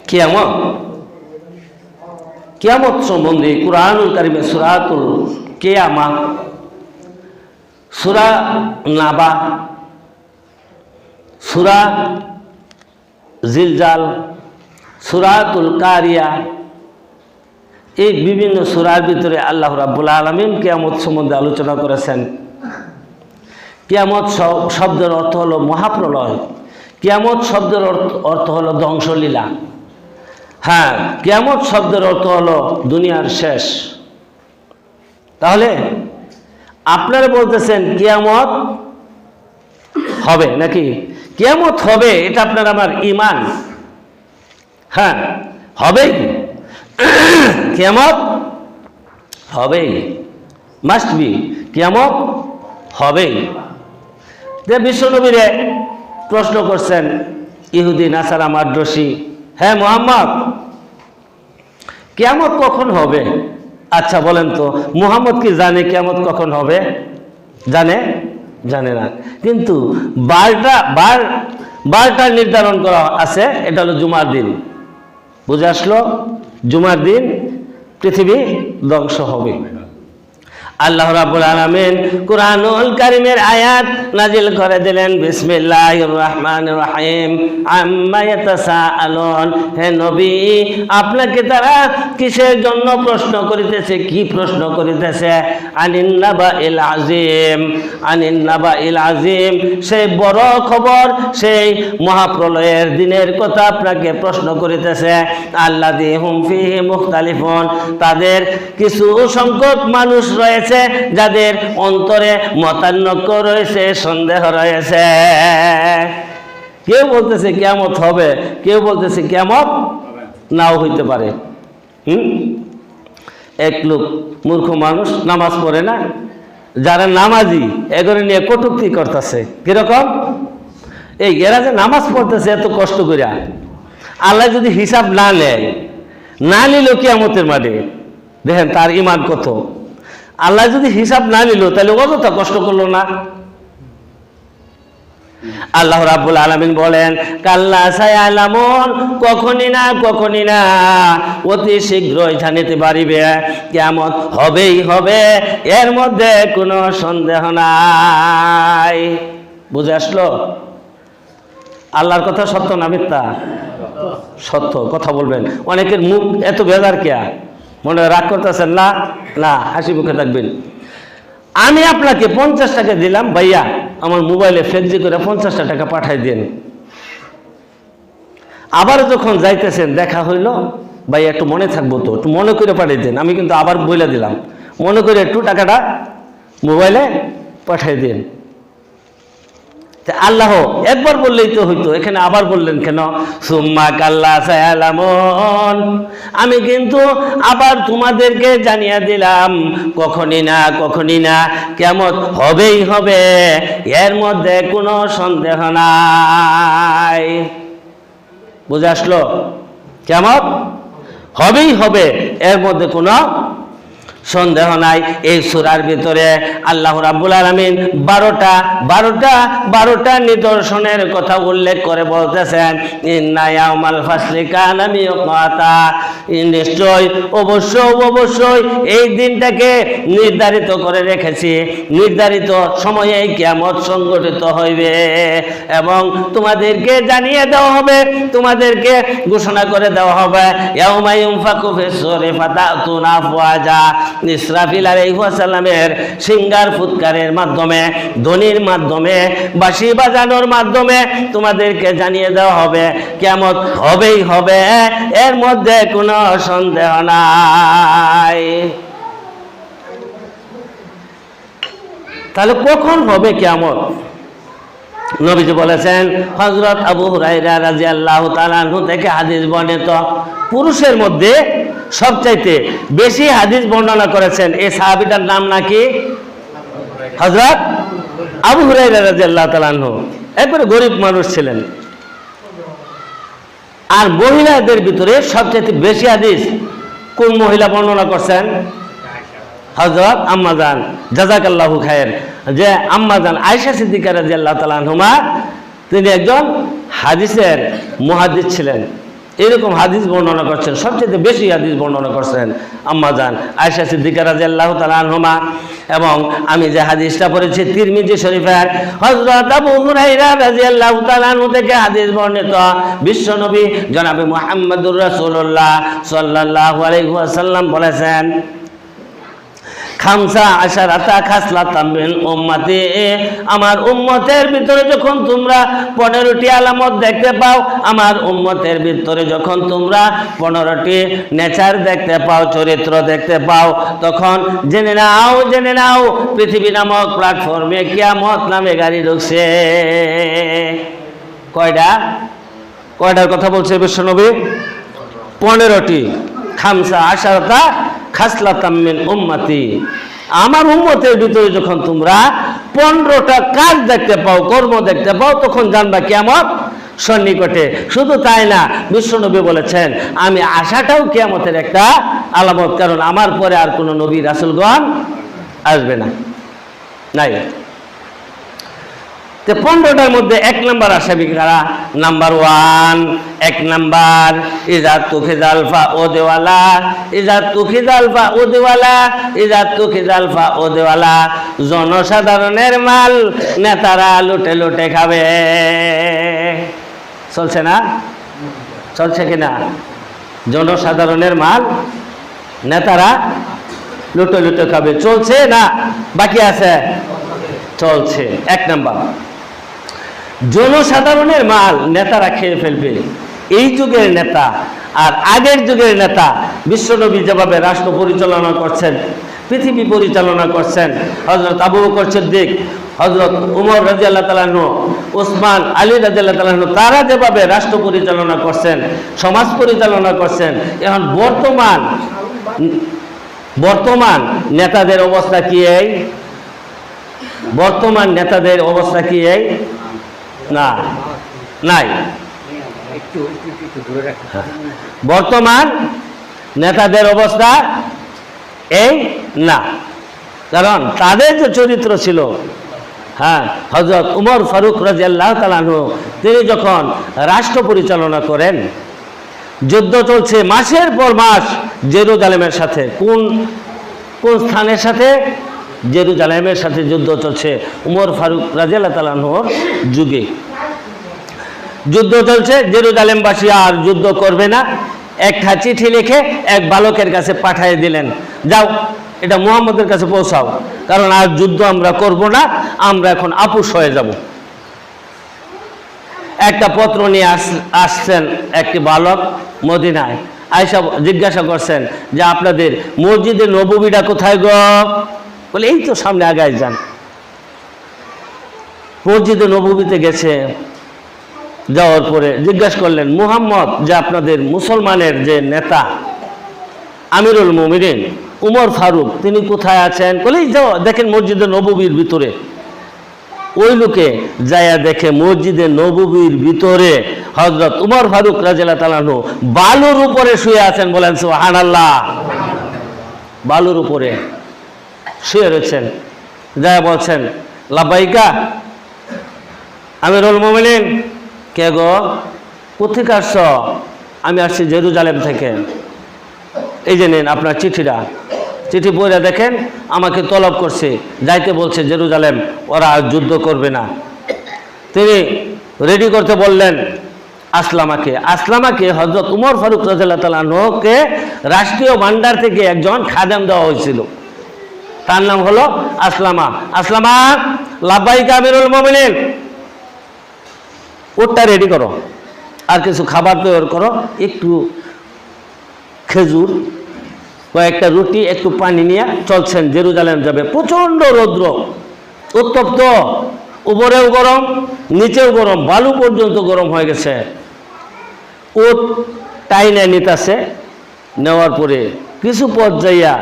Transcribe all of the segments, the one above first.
কিয়ামত, কিয়ামত সম্বন্ধে কুরআনুল কারীমে সূরাতুল কিয়ামা, সূরা নাবা, সূরা জিলজাল, সূরাতুল কারিয়া, এই বিভিন্ন সূরার ভিতরে আল্লাহ রাব্বুল আলামিন কিয়ামত সম্বন্ধে আলোচনা করেছেন। কিয়ামত শব্দের অর্থ হলো মহাপ্রলয়, কিয়ামত শব্দের অর্থ হলো ধ্বংসলীলা, হ্যাঁ, কিয়ামত শব্দের অর্থ হলো দুনিয়ার শেষ। তাহলে আপনারা বলতেছেন কিয়ামত হবে নাকি? কিয়ামত হবে, এটা আপনার আমার ঈমান। হ্যাঁ, হবেই, কিয়ামত হবেই, মাস্ট বি, কিয়ামত হবেই। যে বিশ্বনবীরে প্রশ্ন করছেন ইহুদি নাসারা মাদ্রসি, হ্যাঁ মুহাম্মদ, কিয়ামত কখন হবে? আচ্ছা বলেন তো, মুহাম্মদ কি জানে কিয়ামত কখন হবে? জানে? জানে না। কিন্তু বারটা নির্ধারণ করা আছে, এটা হলো জুমার দিন। বুঝে আসলো? জুমার দিন পৃথিবী ধ্বংস হবে। আল্লাহ রাব্বুল আলামিন কুরআনুল কারীমের আয়াত নাজিল করে দিলেন, বিসমিল্লাহির রহমানির রহিম, আম্মা ইয়াতাসাআলুন। হে নবী, আপনাকে তারা কিসের জন্য প্রশ্ন করিতেছে? কি প্রশ্ন করিতেছে? আনিন নাবাইল আযীম, আনিন নাবাইল আযীম, সেই বড় খবর, সেই মহাপ্রলয়ের দিনের কথা আপনাকে প্রশ্ন করিতেছে। আল্লাযী হুম ফীহি মুখতালিফুন, তাদের কিছু সংখ্যক মানুষ রয়েছে যাদের অন্তরে মতানৈক্য রয়েছে, সন্দেহ রয়েছে। কেউ বলতেছে কিয়ামত হবে, কেউ বলতেছে কিয়ামত নাও হইতে পারে। এক লোক মূর্খ মানুষ, নামাজ পড়ে না, যারা নামাজি এগুলো নিয়ে কটূক্তি করতেছে। কিরকম? এই এরা যে নামাজ পড়তেছে এত কষ্ট করিয়া, আল্লাহ যদি হিসাব না নেয়, না নিল কিয়ামতের মাঠে, দেখেন তার ঈমান কত। আল্লাহ যদি হিসাব না নিল তাহলে অযথা কষ্ট করলো না। আল্লাহ রাব্বুল আলামিন বলেন, কাল্লা সায়ালামুন, কখনই না, কখনই না, অতি শীঘ্রই জানিতে পারিবে কিয়ামত হবেই হবে, এর মধ্যে কোনো সন্দেহ নাই। বুঝে আসলো? আল্লাহর কথা সত্য না মিথ্যা? সত্য। কথা বলবেন। অনেকের মুখ এত বেজার কেয়া, মনে রাগ করতেছেন না? না, হাসি মুখে থাকবেন। আমি আপনাকে 50 টাকা দিলাম, ভাইয়া আমার মোবাইলে ফ্লেক্সি করে 50 টাকা পাঠাই দেন। আবার যখন যাইতেছেন দেখা হইল, ভাইয়া একটু মনে থাকবো তো, একটু মনে করে পাঠিয়ে দেন। আমি কিন্তু আবার বইলা দিলাম, মনে করে একটু টাকাটা মোবাইলে পাঠাই দেন। আল্লাহ একবার বললেই তো হইতো, এখানে আবার বললেন কেন? সুম্মা কাল্লা সায়ালামুন, আমি কিন্তু আবার তোমাদেরকে জানিয়ে দিলাম, কখনই না, কখনই না, কিয়ামত হবেই হবে, এর মধ্যে কোনো সন্দেহ নাই। বুঝে আসলো? কিয়ামত হবেই হবে, এর মধ্যে কোনো সন্দেহ নাই। এই সূরার ভিতরে আল্লাহ রাব্বুল আলামিন 12টা নিদর্শনের কথা উল্লেখ করে বলতেছেন, ইন্না ইয়াউমাল ফাসলি কানা মিকাতা, নিশ্চয় অবশ্যই এই দিনটাকে নির্ধারিত করে রেখেছি, নির্ধারিত সময়ে কিয়ামত সংঘটিত হইবে এবং তোমাদেরকে জানিয়ে দেওয়া হবে, তোমাদেরকে ঘোষণা করে দেওয়া হবে, ইয়াউমা ইউনফাকু ফিস-সূরি ফাতাতুনা আফওয়াজা, ইসরাফিল আলাইহিস সালামের সিঙ্গার ফুৎকারের মাধ্যমে, ধ্বনির মাধ্যমে, বাঁশি বাজানোর মাধ্যমে তোমাদেরকে জানিয়ে দেওয়া হবে কিয়ামত হবেই হবে, এর মধ্যে কোনো সন্দেহ নাই। তাহলে কখন হবে কিয়ামত? নবীজি বলেছেন, হযরত আবু হুরায়রা রাদিয়াল্লাহু তাআলা আনহু থেকে হাদিস বর্ণিত, পুরুষের মধ্যে সবচাইতে বেশি হাদিস বর্ণনা করেছেন এই সাহাবীটার নাম নাকি? হযরত আবু হুরায়রা রাদিয়াল্লাহু তাআলা আনহু। একবারে গরিব মানুষ ছিলেন। আর মহিলাদের ভিতরে সবচাইতে বেশি হাদিস কোন মহিলা বর্ণনা করছেন? হযরত আম্মা জান, জাযাকাল্লাহু খায়ের, যে আম্মা জান আয়েশা সিদ্দিকা রাদিয়াল্লাহু তাআলা আনহুমা, তিনি একজন হাদিসের মুহাদ্দিস ছিলেন। এরকম হাদিস বর্ণনা করছেন, সবচেয়ে বেশি হাদিস বর্ণনা করছেন আম্মা জান আয়েশা সিদ্দিকা রাদিয়াল্লাহু তাআলা আনহুমা। এবং আমি যে হাদিসটা পড়েছি তিরমিজি শরীফের হযরত আবু হুরায়রা রাদিয়াল্লাহু তাআলা আনহু থেকে হাদিস বর্ণিত, বিশ্বনবী জনাবে মুহাম্মদুর রাসূলুল্লাহ সাল্লাল্লাহু আলাইহি ওয়াসাল্লাম বলেছেন, খামসা আশারাতা খাসলাতাম মিন উম্মতি, আমার উম্মতের ভিতরে যখন তোমরা 15টি আলামত দেখতে পাও, আমার উম্মতের ভিতরে যখন তোমরা 15টি নেচার দেখতে পাও, চরিত্র দেখতে পাও, তখন জেনে নাও পৃথিবী নামক প্ল্যাটফর্মে কিয়ামত নামে গাড়ি ঢুকছে। কয়টার কথা বলছে বিশ্বনবী? 15টি। খামসা আশারাতা খাসলাতাম মিন উম্মতি, আমার উম্মতের ভিতরে যখন তোমরা 15টা কাজ দেখতে পাও, কর্ম দেখতে পাও, তখন জানবা কিয়ামত সন্নিকটে। শুধু তাই না, বিশ্বনবী বলেছেন আমি আসাটাও কিয়ামতের একটা আলামত, কারণ আমার পরে আর কোনো নবী রাসূলগণ আসবে না, নাই। 15টার মধ্যে 1 নাম্বার আসামি কারা? নাম্বার 1, 1 নাম্বার ইজা তুখিজাল ফাউদওয়ালা, ইজা তুখিজাল ফাউদওয়ালা, ইজা তুখিজাল ফাউদওয়ালা, জনসাধারণের মাল নেতারা লুটে লুটে খাবে। চলছে না? চলছে কিনা? জনসাধারণের মাল নেতারা লুটে লুটে খাবে, চলছে না বাকি আছে? চলছে। 1 নাম্বার, জনসাধারণের মাল নেতারা খেয়ে ফেলবে। এই যুগের নেতা আর আগের যুগের নেতা, বিশ্বনবী যেভাবে রাষ্ট্র পরিচালনা করছেন, পৃথিবী পরিচালনা করছেন, হযরত আবু বকর সিদ্দিক, হযরত উমর রাদিয়াল্লাহু তাআলা আনহু, ওসমান আলী রাদিয়াল্লাহু তাআলা আনহু, তারা যেভাবে রাষ্ট্র পরিচালনা করছেন, সমাজ পরিচালনা করছেন, এখন বর্তমান নেতাদের অবস্থা কি? এই বর্তমান নেতাদের অবস্থা কি? এই নাই। বর্তমান নেতাদের অবস্থা এই না, কারণ তাদের যে চরিত্র ছিল, হযরত উমর ফারুক রাদিয়াল্লাহু তাআলা আনহু, তিনি যখন রাষ্ট্র পরিচালনা করেন, যুদ্ধ চলছে মাসের পর মাস জেরুজালেমের সাথে। কোন স্থানের সাথে? জেরুজালেমের সাথে যুদ্ধ চলছে উমর ফারুক রাদিয়াল্লাহু তাআলা আনহুর যুগে। যুদ্ধ চলছে, জেরুজালেমবাসী আর যুদ্ধ করবে না, একটা চিঠি লিখে এক বালকের কাছে পাঠিয়ে দিলেন, যাও এটা মুহাম্মদের কাছে পৌঁছাও, কারণ আর যুদ্ধ আমরা করব না, আমরা এখন আপোষ হয়ে যাব। একটা পত্র নিয়ে আসছেন একটি বালক মদিনায়, আয়েশা জিজ্ঞাসা করছেন যে আপনাদের মসজিদে নববীটা কোথায় গো? বলে এই তো সামনে, আগায় যান। মসজিদে নববীতে গেছে, যাওয়ার পরে জিজ্ঞাসা করলেন মুহাম্মদ যে আপনাদের মুসলমানের যে নেতা আমিরুল মুমিনিন উমর ফারুক, তিনি কোথায় আছেন? বলেই যাও দেখেন মসজিদে নববীর ভিতরে। ওই লোকে যায়া দেখে মসজিদে নববীর ভিতরে হযরত উমর ফারুক রাদিয়াল্লাহু তাআলা আনহু বালুর উপরে শুয়ে আছেন। বলেন সুবহানাল্লাহ। বালুর উপরে শুয়ে রয়েছেন। যায়া বলছেন লাব্বাইকা আমিরুল মুমিনিন। কে গো? কোথেকে আসছ? আমি আসছি জেরুজালেম থেকে। এই যে নেন আপনার চিঠিটা। চিঠি পড়ে দেখেন আমাকে তলব করছে, যাইতে বলছে জেরুজালেম, ওরা আর যুদ্ধ করবে না। তিনি রেডি করতে বললেন আসলামাকে হযরত উমর ফারুক রাদিয়াল্লাহু তাআলা আনহুকে রাষ্ট্রীয় ভান্ডার থেকে একজন খাদেম দেওয়া হয়েছিল, তার নাম হলো আসলামা। লাব্বাইকা আমিরুল মুমিনিন, ওটা রেডি করো, আর কিছু খাবার তৈরি করো, একটু খেজুর, কয়েকটা রুটি, একটু পানি নিয়ে চলছেন, জেরুজালেম যাবে। প্রচণ্ড রৌদ্র, উত্তপ্ত, উপরেও গরম নিচেও গরম, বালু পর্যন্ত গরম হয়ে গেছে। উট টাইনে নিতেছে, নেওয়ার পরে কিছু পথ যাইয়া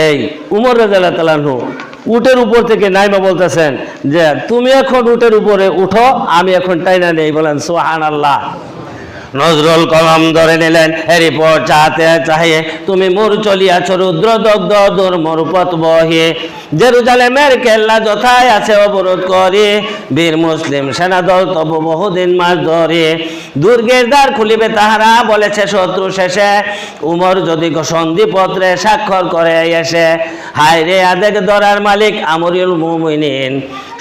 এই উমর রাদিয়াল্লাহু তাআলা আনহু উটের উপর থেকে নাইমা বলতেছেন যে তুমি এখন উটের উপরে উঠো, আমি এখন টাইনা নেই। বলেন সুবহানাল্লাহ। নজরুল কলম ধরে নিলেন, এরপর চাহতে চাহে তুমি মোর চলিয়াছ রুদ্র দগ্ধ দুর্মর পথ বহে, জেরুজালেমের কেল্লা যথায় আছে অবরোধ করে, বীর মুসলিম সেনাদল তবু বহুদিন মাস ধরে, দুর্গের দ্বার খুলিবে তাহারা বলেছে শত্রু শেষে, উমর যদি সন্ধিপত্রে স্বাক্ষর করে এসে, হায় রে আদেক ধরার মালিক আমরুল মুমিনিন,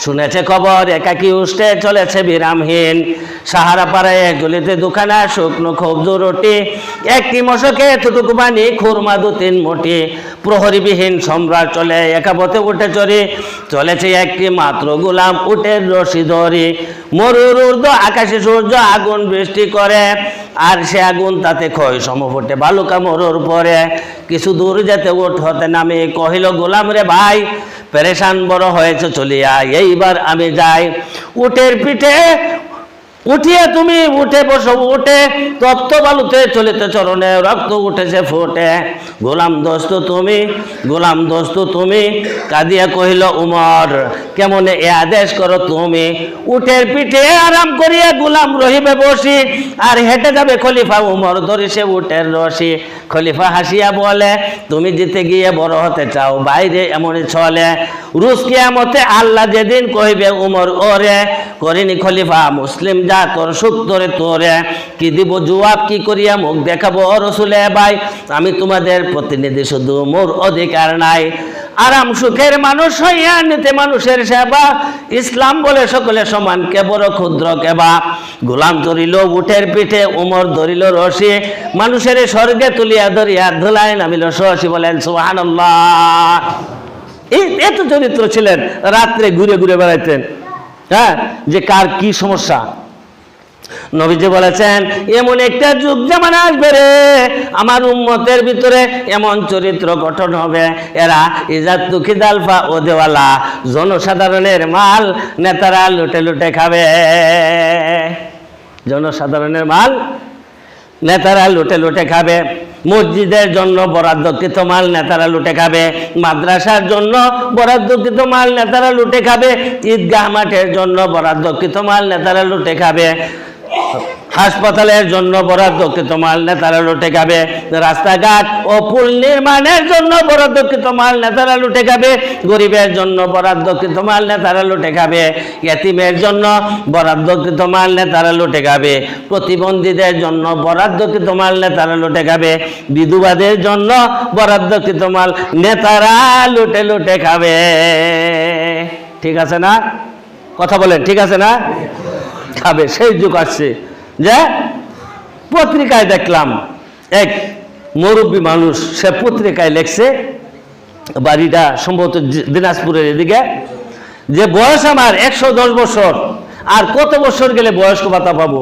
শুনেছে খবর একাকি উষ্টে চলেছে বিরামহীন, সাহারা পাড়ায় ঝুলিতে দুখানা শুকনো খবজু রুটি, একটি মশকে এতটুকু পানি খুরমা 2-3 মুঠি, প্রহরীবিহীন সম্রাট চলে একাপথে উঠে চড়ি, চলেছে একটি মাত্র গোলাম উটের রশি ধরি, মরুর ঊর্ধ্ব আকাশে সূর্য আগুন বৃষ্টি করে, আর সে আগুন তাতে ক্ষয় সমফুটে বালুকা মরুর পরে, কিছু দূর যেতে উঠ হতে নামে কহিল গোলাম রে ভাই, পেরেশান বড় হয়েছে চলিয়া এইবার আমি যাই, উটের পিঠে উঠিয়ে তুমি উঠে বসো, উঠে তপ্ত বালুতে চলিতে চরণে রক্ত উঠেছে ফুটে, গোলাম দোস্ত তুমি, কাঁদিয়া কহিল উমর কেমনে এ আদেশ করো তুমি, উটের পিঠে আরাম করিয়া গোলাম রহিবে বসি, আর হেঁটে যাবে খলিফা উমর ধরিছে উটের রশি, খলিফা হাসিয়া বলে তুমি জিতে গিয়ে বড় হতে চাও, বাইরে এমনই চলে, রুশ কিয়ামতে আল্লাহ যেদিন কহিবে উমর ওরে, করিনি খলিফা মুসলিম যা তোর সুখ তোরে, কি দিব জবাব কি করিয়া মুখ দেখাবো রসুলে ভাই, আমি তোমাদের প্রতিনিধি শুধু মোর অধিকার নাই, আরাম সুখের মানুষ হইয়া নিতে মানুষের সেবা, ইসলাম বলে সকলে সমান কে বড় ক্ষুদ্র কেবা, গোলাম ধরিল উটের পিঠে উমর ধরিল রশি, মানুষের স্বর্গে তুলিয়া ধরিয়া ধুলায় নামিল শশী, বলেন সুবহানাল্লাহ। এত চরিত্র ছিলেন, রাত্রে ঘুরে ঘুরে বেড়াইতেন, হ্যাঁ, যে কার কি সমস্যা। নবীজি বলেছেন এমন একটা যুগ জামানা আসবে রে, আমার উম্মতের ভিতরে এমন চরিত্র গঠন হবে, এরা ইজাত তুকিদালফা ও দেওয়ালা, জনসাধারণের মাল নেতারা লুটে লুটে খাবে, জনসাধারণের মাল নেতারা লুটে লুটে খাবে, মসজিদের জন্য বরাদ্দকৃত মাল নেতারা লুটে খাবে, মাদ্রাসার জন্য বরাদ্দকৃত মাল নেতারা লুটে খাবে, ঈদগাহ মাঠের জন্য বরাদ্দকৃত মাল নেতারা লুটে খাবে, হাসপাতালের জন্য বরাদ্দকৃত মাল নেতারা লুটে খাবে, রাস্তাঘাট ও পুল নির্মাণের জন্য বরাদ্দকৃত মাল নেতারা লুটে খাবে, গরিবের জন্য বরাদ্দকৃত মাল নেতারা লুটে খাবে, ইয়েতিমের জন্য বরাদ্দকৃত মাল নেতারা লুটে খাবে, প্রতিবন্ধীদের জন্য বরাদ্দকৃত মাল নেতারা লুটে খাবে, বিধবাদের জন্য বরাদ্দকৃত মাল নেতারা লুটে লুটে খাবে। ঠিক আছে না? কথা বলেন, ঠিক আছে না? খাবে। সেই যুগ আসছে যে পত্রিকায় দেখলাম এক মুরব্বী মানুষ, সে পত্রিকায় লেখছে, বাড়িটা সম্ভবত দিনাজপুরের এদিকে, যে বয়স আমার 110 বছর, আর কত বছর গেলে বয়স্ক ভাতা পাবো?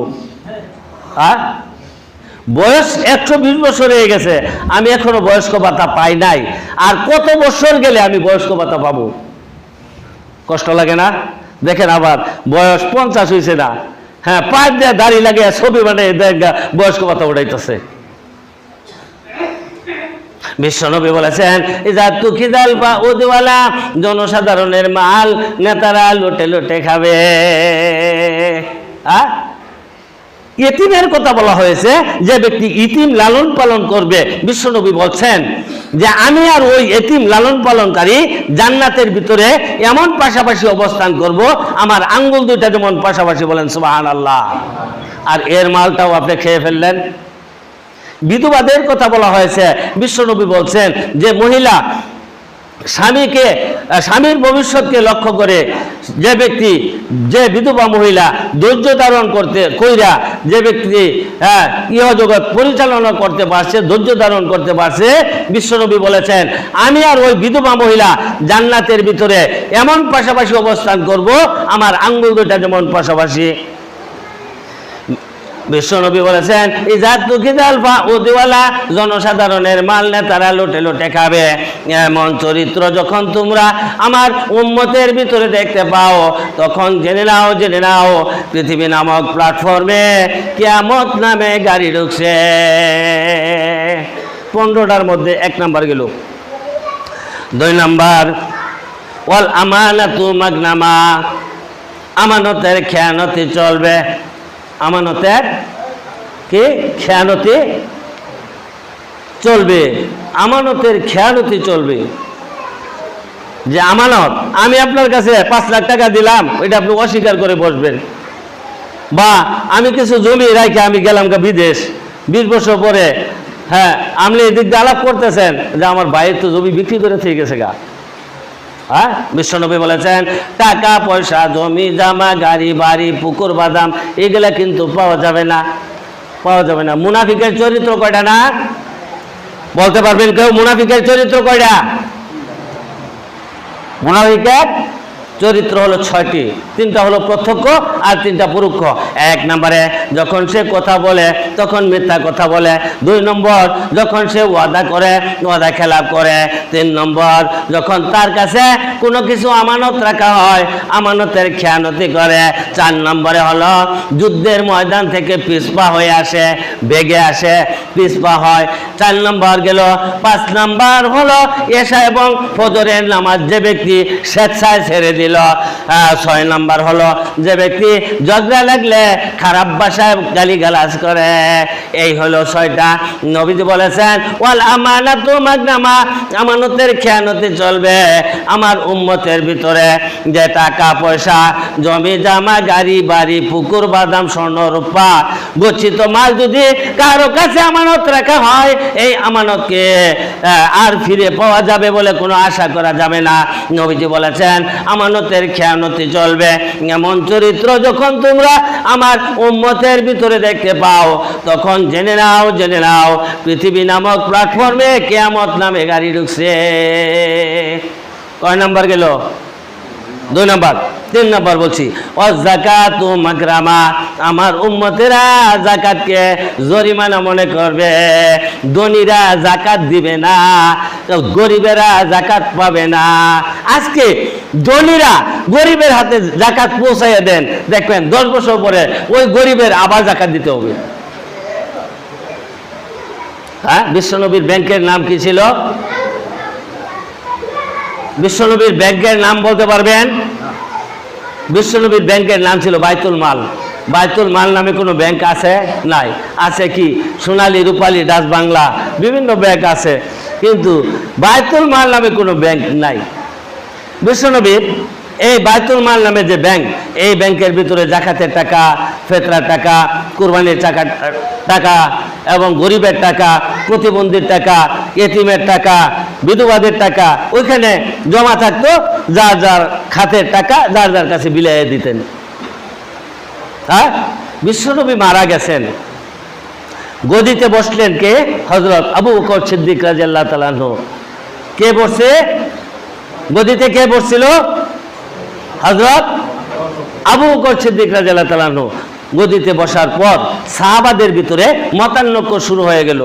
বয়স 120 বছর হয়ে গেছে, আমি এখনো বয়স্ক ভাতা পাই নাই, আর কত বছর গেলে আমি বয়স্ক ভাতা পাবো? কষ্ট লাগে না? দেখেন আবার বয়স 50 হয়েছে না, হ্যাঁ, পাঁচ দিয়ে দাড়ি লাগে ছবি বানিয়ে বয়স্ক ভাতা উঠাইতেছে। বিশ্বনবী বলেছেন জনসাধারণের মাল নেতারা লুটে লুটে খাবে। ইতিমের কথা বলা হয়েছে, যে ব্যক্তি ইতিম লালন পালন করবে, বিশ্বনবী বলছেন যে আমি আর ওই ইতিম লালন পালনকারী জান্নাতের ভিতরে এমন পাশাপাশি অবস্থান করব, আমার আঙ্গুল দুইটা যেমন পাশাপাশি, বলেন সুবহানাল্লাহ। আর এর মালটাও আপনি খেয়ে ফেললেন। বিধবাদের কথা বলা হয়েছে, বিশ্বনবী বলছেন যে মহিলা স্বামীর ভবিষ্যৎকে লক্ষ্য করে যে ব্যক্তি, যে বিধবা মহিলা ধৈর্য ধারণ করতে কইরা যে ব্যক্তি ইহজগৎ পরিচালনা করতে পারছে, ধৈর্য ধারণ করতে পারছে, বিশ্বনবী বলেছেন আমি আর ওই বিধবা মহিলা জান্নাতের ভিতরে এমন পাশাপাশি অবস্থান করব, আমার আঙ্গুল দুইটা যেমন পাশাপাশি। বিশ্বনবী বলেছেন জনসাধারণের মাল নেতারা লুটে লুটে খাবে। এমন চরিত্র যখন তোমরা আমার উম্মতের ভিতরে দেখতে পাও, তখন জেনে নাও পৃথিবী নামক প্ল্যাটফর্মে কিয়ামত নামে গাড়ি ঢুকছে। 15টার মধ্যে 1 নাম্বার গেল। 2 নাম্বার ওয়াল আমানাতু মাগনামা, আমানতের খেয়ানতি চলবে। আমানতের কি খেয়ানতি চলবে, আমানতের খেয়ানতি চলবে। যে আমানত, আমি আপনার কাছে 5 লাখ টাকা দিলাম, ওইটা আপনি অস্বীকার করে বসবেন। বা আমি কিছু জমি রাখে আমি গেলাম বিদেশ, 20 বছর পরে হ্যাঁ আপনি এদিক দিয়ে আলাপ করতেছেন যে আমার ভাইয়ের তো জমি বিক্রি করে থেকে গেছে গা। হ্যাঁ, বিশ্বনবী বলেছেন টাকা পয়সা, জমি জামা, গাড়ি বাড়ি, পুকুর বাদাম এগুলা কিন্তু পাওয়া যাবে না, পাওয়া যাবে না। মুনাফিকের চরিত্র কয়টা না বলতে পারবেন কেউ? মুনাফিকের চরিত্র কয়টা? মুনাফিকের চরিত্র হলো 6টি, 3টা হলো প্রত্যক্ষ আর 3টা পরোক্ষ। 1 নম্বরে যখন সে কথা বলে তখন মিথ্যা কথা বলে। 2 নম্বর যখন সে ওয়াদা করে ওয়াদা খেলাপ করে। 3 নম্বর যখন তার কাছে কোনো কিছু আমানত রাখা হয় আমানতের খেয়ানতি করে। 4 নম্বরে হলো যুদ্ধের ময়দান থেকে পিছপা হয়ে আসে, বেগে আসে, পিছপা হয়। 4 নম্বর গেল। 5 নম্বর হলো এশা এবং ফজরের নামাজ যে ব্যক্তি স্বেচ্ছায় ছেড়ে দিল। 6 নম্বর হলো যে ব্যক্তি ঝগড়া লাগলে খারাপ ভাষায় গালিগালাজ করে। এই হলো 6টা। নবীজি বলেছেন ওয়াল আমানাতু মাগনামা, আমানতের খেয়ানতি চলবে আমার উম্মতের ভিতরে। যে টাকা পয়সা, জমি জামা, গাড়ি বাড়ি, পুকুর বাদাম, স্বর্ণ রূপা, গচ্ছিত মাল যদি কারো কাছে আমানত রাখা হয় এই আমানতকে আর ফিরে পাওয়া যাবে বলে কোনো আশা করা যাবে না। নবীজি বলেছেন আমানতের খেয়ানতি চলবে। এমন চরিত্র যখন তোমরা আমার উম্মতের ভিতরে দেখতে পাও তখন জেনে নাও পৃথিবী নামক প্ল্যাটফর্মে কিয়ামত নামে গাড়ি ঢুকছে। কয় নাম্বার গেল? 2 নম্বর। 3 নম্বর বলছি অযাকাতু মাগরামা, আমার উম্মতেরা যাকাতকে জরিমানা মনে করবে। ধনীরা যাকাত দিবে না, গরিবেরা যাকাত পাবে না। আজকে ধনীরা গরিবের হাতে যাকাত পৌঁছাইয়া দেন, দেখবেন 10 বছর পরে ওই গরিবের আবার যাকাত দিতে হবে। হ্যাঁ, বিশ্বনবীর ব্যাংকের নাম কি ছিল? বিশ্বনবীর ব্যাংকের নাম বলতে পারবেন? বিশ্বনবীর ব্যাংকের নাম ছিল বাইতুল মাল। বাইতুল মাল নামে কোনো ব্যাংক আছে? নাই। আছে কি? সোনালী, রূপালী, ডাচ বাংলা, বিভিন্ন ব্যাংক আছে, কিন্তু বাইতুল মাল নামে কোনো ব্যাংক নাই। বিশ্বনবীর এই বাইতুল মাল নামে যে ব্যাংক, এই ব্যাংকের ভিতরে জাকাতের টাকা, ফেতরার টাকা, কুরবানির টাকা এবং গরিবের টাকা, প্রতিবন্ধীর টাকা, এতিমের টাকা, বিধবাদের টাকা ওইখানে জমা থাকতো। যার যার খাতের টাকা যার যার কাছে বিলাইয়ে দিতেন। হ্যাঁ, বিশ্বনবী মারা গেছেন, গদিতে বসলেন কে? হযরত আবু বকর সিদ্দিক রাদিয়াল্লাহু তাআলা আনহু। কে বসে গদিতে? কে বসছিল? হযরত আবু বকর সিদ্দিক রাদিয়াল্লাহু তাআলা আনহু। গদিতে বসার পর সাহাবাদের ভিতরে মতানৈক্য শুরু হয়ে গেল।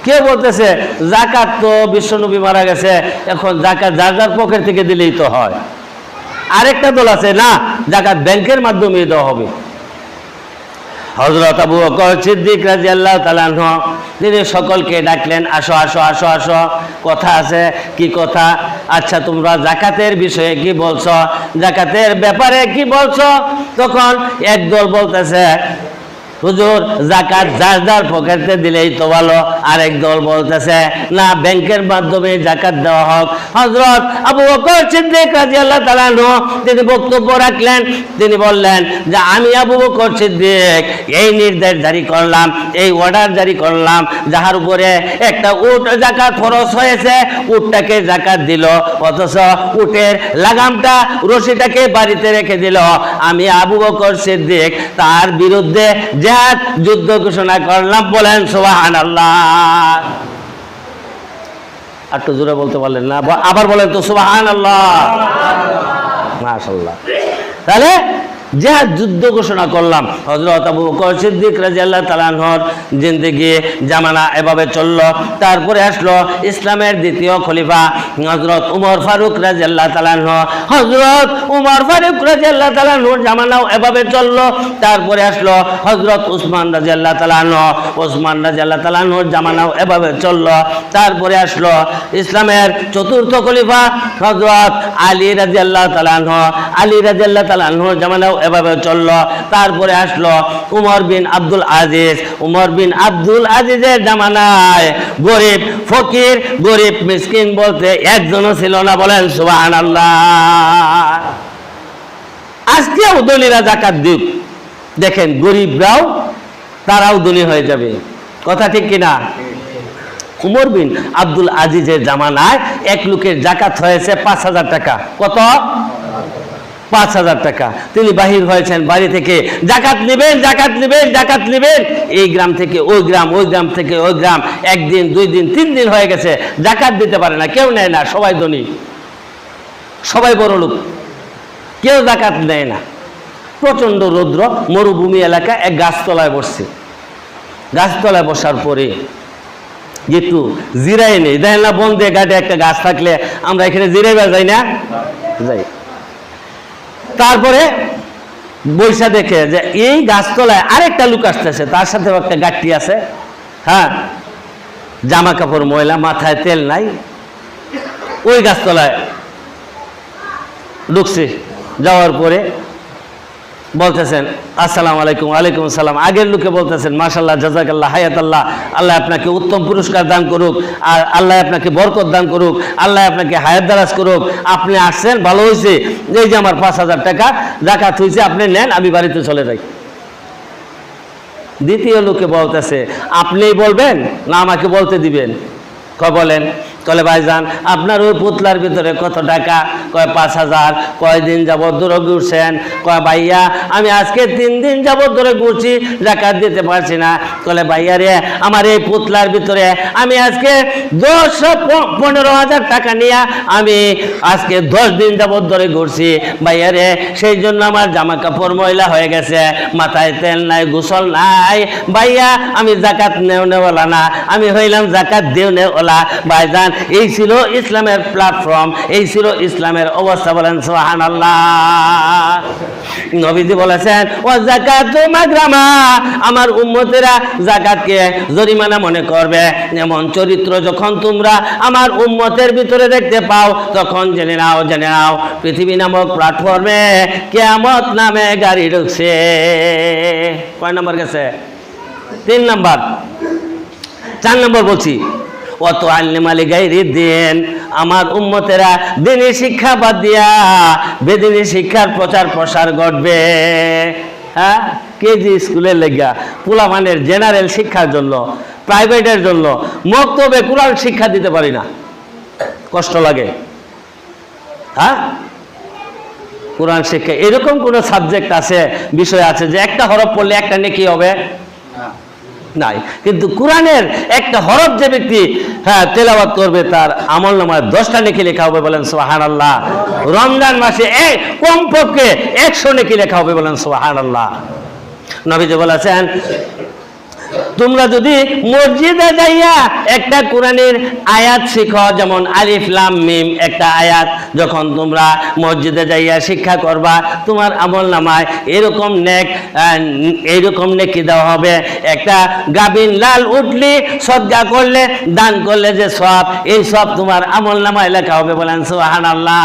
কে বলতেছে যাকাত তো বিশ্বনবী মারা গেছে, এখন যাকাত যার যার পকেট থেকে দিলেই তো হয়। আরেকটা দল আছে না, যাকাত ব্যাংকের মাধ্যমে দেওয়া হবে। হযরত আবু বকর সিদ্দিক রাদিয়াল্লাহু তাআলা আনহু তিনি সকলকে ডাকলেন, আসো আসো আসো আসো, কথা আছে। কি কথা? আচ্ছা তোমরা যাকাতের বিষয়ে কি বলছো, যাকাতের ব্যাপারে কি বলছো? তখন এক দল বলতেছে হুজুর যাকাত যার যার পকেটে দিলেই তো ভালো। আরেক দল বলতেছে না, ব্যাংকের মাধ্যমে যাকাত দেওয়া হোক। হযরত আবু বকর সিদ্দিক রাদিয়াল্লাহু তাআলা আনহু তিনি বক্তব্য রাখলেন। তিনি বললেন যে আমি আবু বকর সিদ্দিক এই নির্দেশ জারি করলাম, এই অর্ডার জারি করলাম, যাহার উপরে একটা উট যাকাত ফরজ হয়েছে, উটটাকে যাকাত দিল, অথচ উটের লাগামটা রশিটাকে বাড়িতে রেখে দিল। আমি আবু বকর সিদ্দিক তার বিরুদ্ধে জিহাদ যুদ্ধ ঘোষণা করলাম। বলেন সুবহানাল্লাহ। একটু জোরে বলতে পারলেন না? আবার বলেন তো সুবহানাল্লাহ। মাশাআল্লাহ। তাহলে জিহাদ যুদ্ধ ঘোষণা করলাম। হযরত আবু বকর সিদ্দিক রাদিয়াল্লাহু তাআলা আনহুর জিন্দেগি জামানা এভাবে চলল। তারপরে আসলো ইসলামের দ্বিতীয় খলিফা হযরত উমর ফারুক রাদিয়াল্লাহু তাআলা আনহু। হযরত উমর ফারুক রাদিয়াল্লাহু তাআলা আনহুর জামানাও এভাবে চলল। তারপরে আসলো হযরত উসমান রাদিয়াল্লাহু তাআলা আনহু। উসমান রাদিয়াল্লাহু তাআলা আনহুর জামানাও এভাবে চলল। তারপরে আসলো ইসলামের চতুর্থ খলিফা হযরত আলী রাদিয়াল্লাহু তাআলা আনহু। আলী রাদিয়াল্লাহু তাআলা আনহুর জামানাও এভাবে চললো। তারপরে আসলো উমর বিন আব্দুল আজিজ। উমর বিন আব্দুল আজিজের জামানায় গরিব ফকির, গরিব মিসকিন বলতে একজনও ছিল না, বলেন সুবহানাল্লাহ। আজকেও ধনীরা যাকাত দিক, দেখেন গরিবরাও তারাও ধনী হয়ে যাবে, কথা ঠিক কিনা? উমর বিন আব্দুল আজিজের জামানায় এক লোকের যাকাত হয়েছে 5,000 টাকা। কত? 5,000 টাকা। তিনি বাহির হয়েছেন বাড়ি থেকে, জাকাত নেবেন, জাকাত নেবেন, জাকাত নেবেন। এই গ্রাম থেকে ওই গ্রাম, ওই গ্রাম থেকে ওই গ্রাম, 1 দিন 2 দিন 3 দিন হয়ে গেছে, জাকাত দিতে পারে না, কেউ নেয় না, সবাই ধনী, সবাই বড় লোক, কেউ জাকাত নেয় না। প্রচন্ড রৌদ্র, মরুভূমি এলাকা, এক গাছতলায় বসছে। গাছতলায় বসার পরে যেহেতু জিরাই নেই, দেখেন না বন্ধে ঘাটে একটা গাছ থাকলে আমরা এখানে জিরাইবা যাই না, যাই। তারপরে বৈশা দেখে যে এই গাছতলায় আরেকটা লোক আসতেছে, তার সাথে একটা গাঠটি আছে, হ্যাঁ, জামা কাপড় ময়লা, মাথায় তেল নাই। ওই গাছতলায় ঢুকছে, যাওয়ার পরে বলতেছেন আসসালামু আলাইকুম। ওয়ালাইকুম আসসালাম। আগের লোকে বলতেছেন মাশাআল্লাহ, জাযাকাল্লাহ, হায়াতাল্লাহ, আল্লাহ আপনাকে উত্তম পুরস্কার দান করুক, আর আল্লাহ আপনাকে বরকত দান করুক, আল্লাহ আপনাকে হায়াত দারাজ করুক, আপনি আসছেন ভালো হয়েছে, এই যে আমার 5,000 টাকা যাকাত হয়েছে, আপনি নেন, আমি বাড়িতে চলে যাই। দ্বিতীয় লোকে বলতেছে আপনিই বলবেন না আমাকে বলতে দিবেন? বলেন। কলে ভাইজান আপনার ওই পুতলার ভিতরে কত টাকা? কয় 5,000। কয়দিন যাবত ধরে ঘুরছেন? কয় ভাইয়া আমি আজকে 3 দিন যাবত ধরে ঘুরছি, জাকাত দিতে পারছি না। কলে ভাইয়া রে, আমার এই পুতলার ভিতরে আমি আজকে 15,000 টাকা নিয়ে আমি আজকে 10 দিন যাবত ধরে ঘুরছি ভাইয়া রে, সেই জন্য আমার জামা কাপড় ময়লা হয়ে গেছে, মাথায় তেল নাই, গোসল নাই ভাইয়া, আমি জাকাত নেওয়ালা না, আমি হইলাম জাকাত দিও নেওয়ালা। ভাইজান এই ছিল ইসলামের প্ল্যাটফর্ম, এই ছিল ইসলামের অবস্থা, বলেন সুবহানাল্লাহ। নবীজি বলেছেন ও যাকাতু মাগরামা, আমার উম্মতেরা যাকাতকে জরিমানা মনে করবে। এমন চরিত্র যখন তোমরা আমার উম্মতের ভিতরে দেখতে পাও, তখন জেনে নাও, জেনে নাও পৃথিবী নামক প্ল্যাটফর্মে কিয়ামত নামে গাড়ি ঢুকছে। কয় নম্বর গেছে? 3 নম্বর। 4 নম্বর বলছি, অত আল্লিমালি গাইরি দিন, আমার উম্মতেরা দিনী শিক্ষা বাদ দিয়া বেদিনী শিক্ষার প্রচার প্রসার ঘটবে। হ্যাঁ, কেজি স্কুলের লেগা পোলামানের জেনারেল শিক্ষার জন্য, প্রাইভেটের জন্য মক্তবে কোরআন শিক্ষা দিতে পারি না, কষ্ট লাগে। হ্যাঁ, কোরআন শিক্ষা এরকম কোন সাবজেক্ট আছে, বিষয় আছে যে একটা হরফ পড়লে একটা নেকি হবে? নাই। কিন্তু কোরআনের একটা হরফ যে ব্যক্তি তেলাওয়াত করবে তার আমলনামায় 10টা নেকি লেখা হবে, বলেন সুবহানাল্লাহ। রমজান মাসে কমপক্ষে 100 নেকি লেখা হবে, বলেন সুবহানাল্লাহ। নবীজি বলেছেন তোমরা যদি মসজিদে যাইয়া একটা কোরআনের আয়াত শিখো, যেমন আলিফ লাম মিম একটা আয়াত, যখন তোমরা মসজিদে যাইয়া শিক্ষা করবা তোমার আমলনামায় এইরকম নেকি দেওয়া হবে। একটা গাবিন লাল উঠলি সদকা করলে, দান করলে যে সওয়াব, এই সওয়াব তোমার আমলনামায় লেখা হবে, বলেন সুবহানাল্লাহ।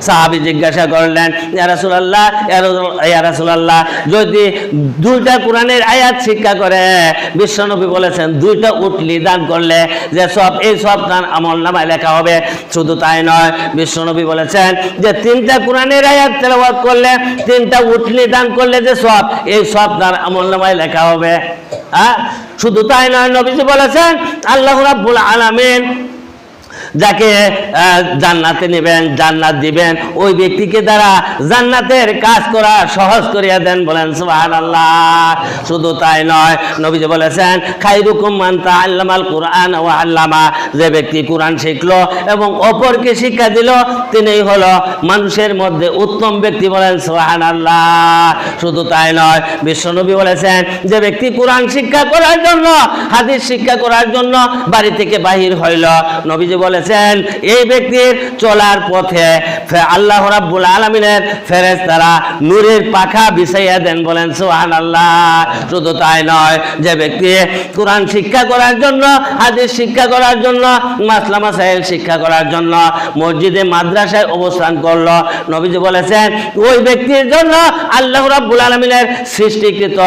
সাহাবী জিজ্ঞাসা করলেন ইয়া রাসূলুল্লাহ, ইয়া রাসূলুল্লাহ যদি 2টা কোরআনের আয়াত শিক্ষা করে, বিশ্বনবী বলেছেন 2টা উটলি দান করলে যে সব, এই সব তার আমলনামায় লেখা হবে। শুধু তাই নয়, বিশ্বনবী বলেছেন যে 3টা কোরআনের আয়াত তেলাওয়াত করলে, 3টা উটলি দান করলে যে সব, এই সব তার আমলনামায় লেখা হবে। হ্যাঁ, শুধু তাই নয়, নবীজি বলেছেন আল্লাহ রাব্বুল আলামিন যাকে জান্নাতে নেবেন, জান্নাত দিবেন, ওই ব্যক্তিকে দ্বারা জান্নাতের কাজ করা সহজ করিয়া দেন, বলেন সুবহানাল্লাহ। শুধু তাই নয়, নবীজি বলেছেন খায়রুকুম মান তাআল্লামাল কুরআন ওয়া আল্লামা, যে ব্যক্তি কোরআন শিখলো এবং অপরকে শিক্ষা দিল তিনিই হলো মানুষের মধ্যে উত্তম ব্যক্তি, বলেন সুবহানাল্লাহ। শুধু তাই নয়, বিশ্বনবী বলেছেন যে ব্যক্তি কোরআন শিক্ষা করার জন্য, হাদিস শিক্ষা করার জন্য বাড়ি থেকে বাহির হইল, নবীজি বলেছেন বলেছেন এই ব্যক্তির চলার পথে আল্লাহ রাব্বুল আলামিনের ফেরেশতারা নূরের পাখা বিছাইয়া দেন, বলেন সুবহানাল্লাহ। শুধু তাই নয়, যে ব্যক্তি কোরআন শিক্ষা করার জন্য, হাদিস শিক্ষা করার জন্য, মাসলা মাসাইল শিক্ষা করার জন্য মসজিদে মাদ্রাসায় অবস্থান করলো, নবীজি বলেছেন ওই ব্যক্তির জন্য আল্লাহ রাব্বুল আলামিনের সৃষ্টিকৃত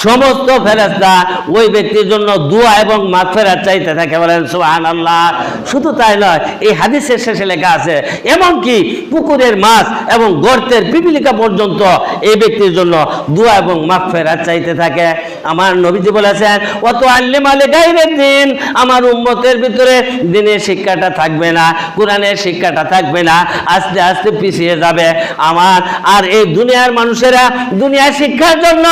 সমস্ত ফেরেশতা ওই ব্যক্তির জন্য দোয়া এবং মাগফিরাত চাইতে থাকে, বলেন সুবহানাল্লাহ। শুধু তাই নয়, এই হাদিসের শেষে লেখা আছে এমনকি পুকুরের মাছ এবং গর্তের পিপিলিকা পর্যন্ত এই ব্যক্তির জন্য দোয়া এবং মাগফিরাত চাইতে থাকে। আমার নবীজি বলেছেন অত আল্লিম আলে গায়রের দিন, আমার উম্মতের ভিতরে দ্বীনের শিক্ষাটা থাকবে না, কোরআনের শিক্ষাটা থাকবে না, আস্তে আস্তে পিছিয়ে যাবে। আমার আর এই দুনিয়ার মানুষেরা দুনিয়ার শিক্ষার জন্য,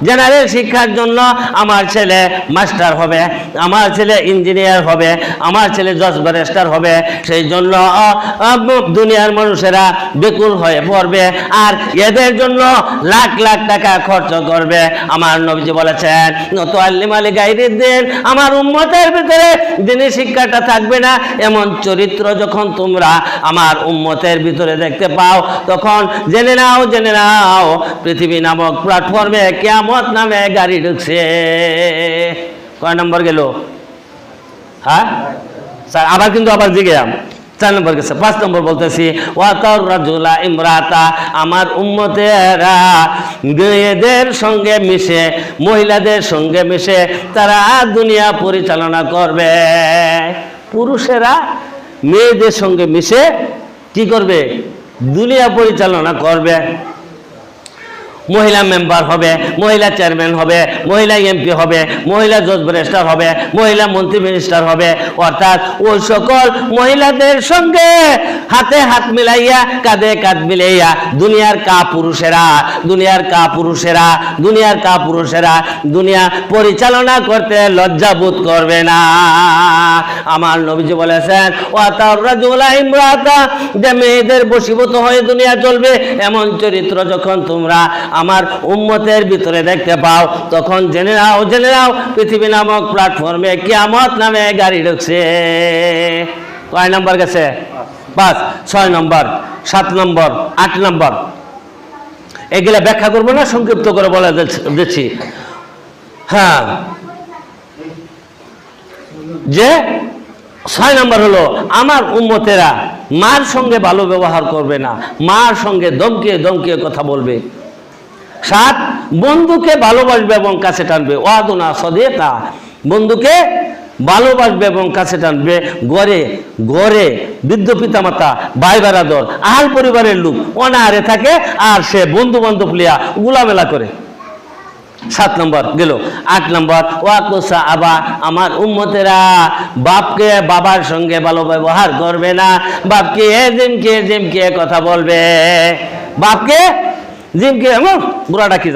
জেনারেল শিক্ষার জন্য আমার ছেলে মাস্টার হবে, আমার ছেলে ইঞ্জিনিয়ার হবে, আমার ছেলে জজ ব্যারিস্টার হবে, সেই জন্য দুনিয়ার মানুষেরা বেকুল হয়ে পড়বে আর এদের জন্য লাখ লাখ টাকা খরচ করবে। আমার নবীজি বলেছেন নত আল্লিম আলী গায়রির দিন, আমার উম্মতের ভিতরে দ্বীনের শিক্ষাটা থাকবে না, এমন চরিত্র যখন তোমরা আমার উম্মতের ভিতরে দেখতে পাও, তখন জেনে নাও পৃথিবী নামক প্ল্যাটফর্মে কিয়ামত নামে গাড়ি ঢুকছে। কয় নম্বর গেল? হ্যাঁ স্যার, আবার কিন্তু আবার জিজ্ঞাম 4 নম্বর গেছে। 5 নম্বর বলতেছি ওয়াতার রাজুলা ইমরাতা, আমার উম্মতেরা মেয়েদের সঙ্গে মিশে, মহিলাদের সঙ্গে মিশে তারা দুনিয়া পরিচালনা করবে। পুরুষেরা মেয়েদের সঙ্গে মিশে কি করবে? দুনিয়া পরিচালনা করবে। মহিলা মেম্বার হবে, মহিলা চেয়ারম্যান হবে, মহিলা এমপি হবে, মহিলা জজ ব্যারিস্টার হবে, মহিলা মন্ত্রী মিনিস্টার হবে। অর্থাৎ ওই সকল মহিলাদের সঙ্গে হাতে হাত মিলাইয়া, কাঁধে কাঁধ মিলাইয়া দুনিয়ার পুরুষেরা দুনিয়া পরিচালনা করতে লজ্জা বোধ করবে না। আমার নবীজি বলেছেন ওয়াতার রাজুলা ইমরাতা, যে মেয়েদের বশীভূত হয়ে দুনিয়া চলবে এমন চরিত্র যখন তোমরা আমার উম্মতের ভিতরে দেখতে পাও, তখন জেনে নাও পৃথিবী নামক প্ল্যাটফর্মে কিয়ামত নামে গাড়ি ঢুকছে। কয় নম্বর গেছে? 5, 6 নম্বর, 7 নম্বর, 8 নম্বর। এগুলা ব্যাখ্যা করবো না, সংক্ষিপ্ত করে বলে দিচ্ছি। হ্যাঁ, যে 6 নম্বর হলো আমার উম্মতেরা মার সঙ্গে ভালো ব্যবহার করবে না, মার সঙ্গে ধমকিয়ে কথা বলবে। 7, বন্ধুকে ভালোবাসবে এবং কাছে টানবে। ওয়াদুনা সদিকা, বন্ধুকে ভালোবাসবে এবং কাছে টানবে। গড়ে বৃদ্ধ পিতামাতা, ভাই বারাদর, আহাল পরিবারের লোক অনাহারে থাকে আর সে বন্ধু বান্ধব লিয়া গোলামেলা করে। 7 নম্বর গেল। 8 নম্বর ওয়াকুসা আবা, আমার উম্মতেরা বাবার সঙ্গে ভালো ব্যবহার করবে না, বাপকে জিমকে কথা বলবে। বাপকে জিমকে, বুড়াটা কি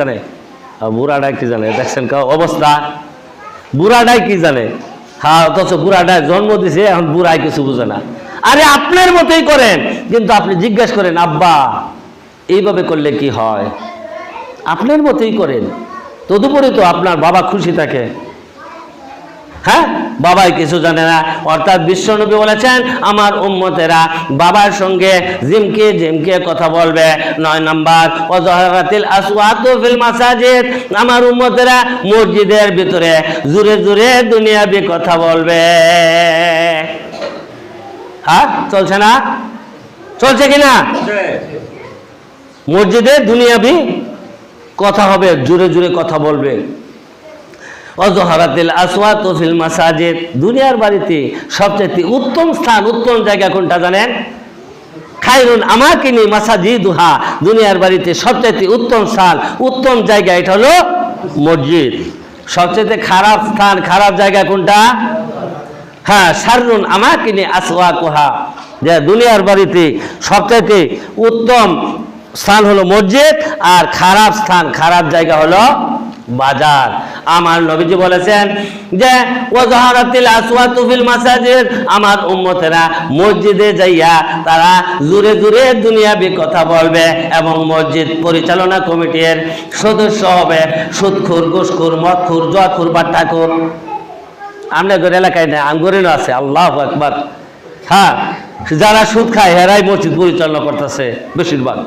জানে দেখছেন অবস্থা, বুড়াটাই কি জানে। হ্যাঁ, অথচ বুড়াটায় জন্ম দিছে, এখন বুড়াই কিছু বুঝে না। আরে আপনার মতোই করেন, কিন্তু আপনি জিজ্ঞাসা করেন আব্বা এইভাবে করলে কি হয়, আপনার মতোই করেন, তদুপরি তো আপনার বাবা খুশি থাকে। হ্যাঁ, বাবাই কিছু জানে না। অর্থাৎ বিশ্বনবী বলেছেন আমার উম্মতেরা বাবার সঙ্গে জিমকে কথা বলবে। 9 নম্বর ওয়াজাহারাতিল আসওয়াতু ফিল মাসাজিদ, আমার উম্মতেরা মসজিদের ভিতরে জোরে দুনিয়াবি কথা বলবে। হ্যাঁ, চলছে না? চলছে কিনা? মসজিদে দুনিয়াবি কথা হবে, জোরে কথা বলবে। ওয়াজাহারাতিল আসওয়াতু ফিল মাসাজিদ, দুনিয়ার বাড়িতে সবচেয়ে উত্তম স্থান, উত্তম জায়গা কোনটা জানেন? খায়রুন আমাকিনি মাসাজিদুহা, দুনিয়ার বাড়িতে সবচেয়ে উত্তম স্থান, উত্তম জায়গা এটা হলো মসজিদ। সবচেয়ে খারাপ স্থান, খারাপ জায়গা কোনটা? হ্যাঁ, শাররুন আমাকিনি আসওয়াকুহা, যে দুনিয়ার বাড়িতে সবচেয়ে উত্তম স্থান হলো মসজিদ, আর খারাপ স্থান, খারাপ জায়গা হলো বাজার। আমার নবীজি বলেছেন যে ওয়াজাহারাতিল আসওয়াতু ফিল মাসাজিদ, আমার উম্মতেরা মসজিদে যাইয়া তারা জোরে দুনিয়াবি কথা বলবে এবং মসজিদ পরিচালনা কমিটির সদস্য হবে সুদখোর, ঘুষখোর, মদখোর, জুয়াখোর, বাট্টাখোর। আমরা এলাকায় নেই, আঙ্গুরেও আছে। আল্লাহু আকবার। হ্যাঁ, যারা সুদ খায় এরাই মসজিদ পরিচালনা করতেছে বেশিরভাগ।